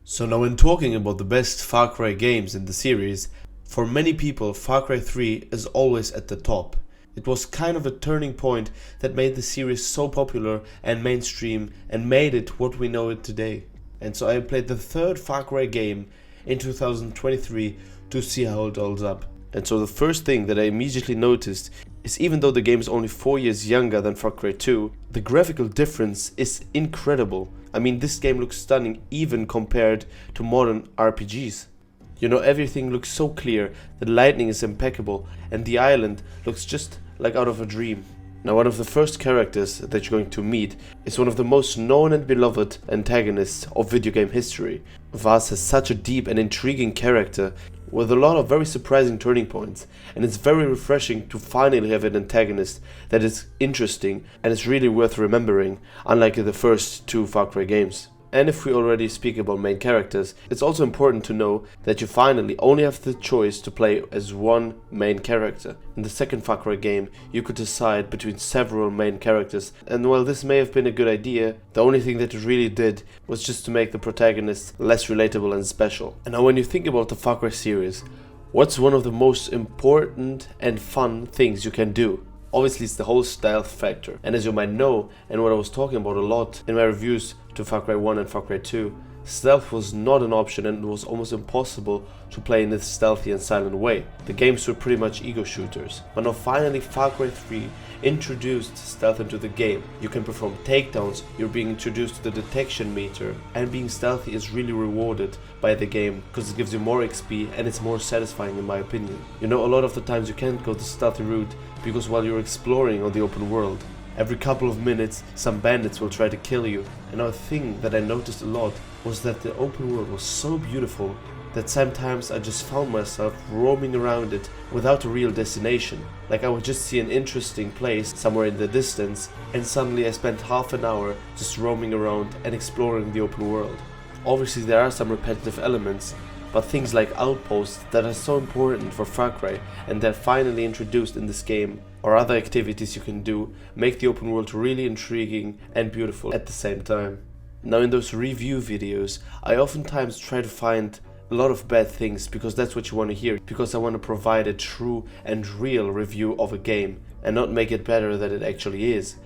So now when talking about the best Far Cry games in the series, for many people Far Cry 3 is always at the top. It was kind of a turning point that made the series so popular and mainstream and made it what we know it today. And so I played the third Far Cry game in 2023 to see how it holds up. And so the first thing that I immediately noticed is, even though the game is only 4 years younger than Far Cry 2, the graphical difference is incredible. I mean, this game looks stunning even compared to modern RPGs. You know, everything looks so clear, the lighting is impeccable, and the island looks just like out of a dream. Now, one of the first characters that you're going to meet is one of the most known and beloved antagonists of video game history. Vaz has such a deep and intriguing character with a lot of very surprising turning points, and it's very refreshing to finally have an antagonist that is interesting and is really worth remembering, unlike the first two Far Cry games. And if we already speak about main characters, it's also important to know that you finally only have the choice to play as one main character. In the second Far Cry game, you could decide between several main characters, and while this may have been a good idea, the only thing that it really did was just to make the protagonist less relatable and special. And now when you think about the Far Cry series, what's one of the most important and fun things you can do? Obviously, it's the whole stealth factor. And as you might know, and what I was talking about a lot in my reviews to Far Cry 1 and Far Cry 2, stealth was not an option and it was almost impossible to play in this stealthy and silent way. The games were pretty much ego shooters. But now finally Far Cry 3 introduced stealth into the game. You can perform takedowns, you're being introduced to the detection meter, and being stealthy is really rewarded by the game because it gives you more XP and it's more satisfying in my opinion. You know, a lot of the times you can't go the stealthy route because while you're exploring on the open world, every couple of minutes some bandits will try to kill you. And a thing that I noticed a lot was that the open world was so beautiful that sometimes I just found myself roaming around it without a real destination. Like I would just see an interesting place somewhere in the distance and suddenly I spent half an hour just roaming around and exploring the open world. Obviously there are some repetitive elements, but things like outposts that are so important for Far Cry and that finally introduced in this game, or other activities you can do, make the open world really intriguing and beautiful at the same time. Now in those review videos, I oftentimes try to find a lot of bad things because that's what you want to hear, because I want to provide a true and real review of a game and not make it better than it actually is.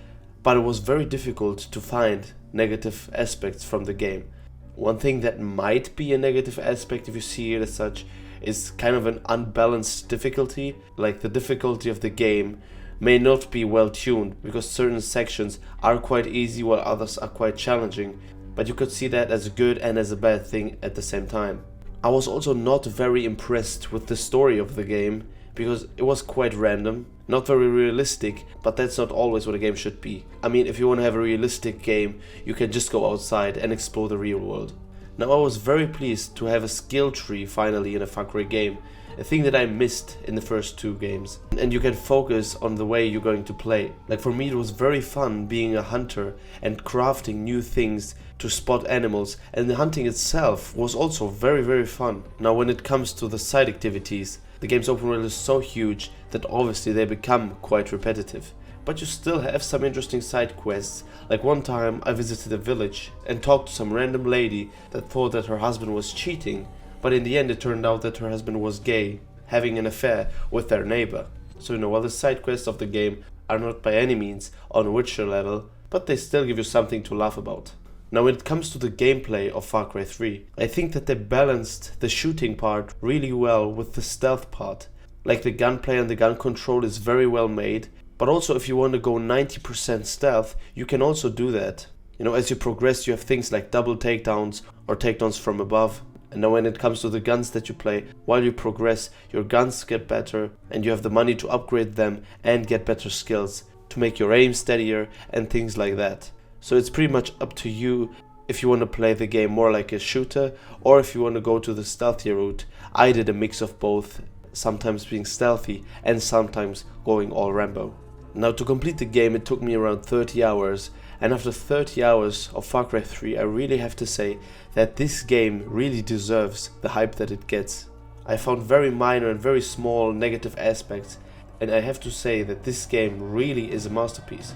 But it was very difficult to find negative aspects from the game. One thing that might be a negative aspect if you see it as such is kind of an unbalanced difficulty. Like the difficulty of the game may not be well tuned because certain sections are quite easy while others are quite challenging, but you could see that as a good and as a bad thing at the same time. I was also not very impressed with the story of the game because it was quite random, not very realistic, but that's not always what a game should be. I mean, if you want to have a realistic game, you can just go outside and explore the real world. Now I was very pleased to have a skill tree finally in a Far Cry game, a thing that I missed in the first two games. And you can focus on the way you're going to play. Like for me it was very fun being a hunter and crafting new things to spot animals, and the hunting itself was also very fun. Now when it comes to the side activities, the game's open world is so huge that obviously they become quite repetitive. But you still have some interesting side quests. Like one time I visited a village and talked to some random lady that thought that her husband was cheating, but in the end it turned out that her husband was gay, having an affair with their neighbor. So you know, while the side quests of the game are not by any means on Witcher level, but they still give you something to laugh about. Now when it comes to the gameplay of Far Cry 3, I think that they balanced the shooting part really well with the stealth part. Like the gunplay and the gun control is very well made, but also if you want to go 90% stealth, you can also do that. You know, as you progress you have things like double takedowns or takedowns from above. And now when it comes to the guns that you play, while you progress, your guns get better and you have the money to upgrade them and get better skills to make your aim steadier and things like that. So it's pretty much up to you if you want to play the game more like a shooter or if you want to go to the stealthier route. I did a mix of both, sometimes being stealthy and sometimes going all Rambo. Now to complete the game it took me around 30 hours, and after 30 hours of Far Cry 3 I really have to say that this game really deserves the hype that it gets. I found very minor and very small negative aspects, and I have to say that this game really is a masterpiece.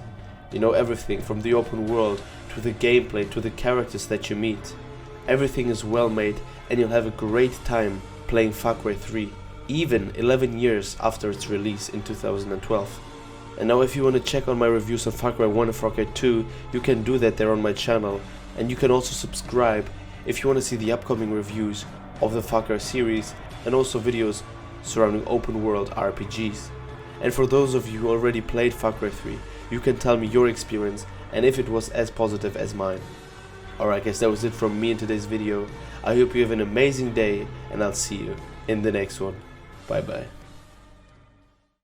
You know, everything from the open world to the gameplay to the characters that you meet. Everything is well made and you'll have a great time playing Far Cry 3, even 11 years after its release in 2012. And now if you want to check on my reviews of Far Cry 1 and Far Cry 2, you can do that there on my channel, and you can also subscribe if you want to see the upcoming reviews of the Far Cry series and also videos surrounding open world RPGs. And for those of you who already played Far Cry 3, you can tell me your experience and if it was as positive as mine. Alright guys, that was it from me in today's video. I hope you have an amazing day and I'll see you in the next one. Bye bye.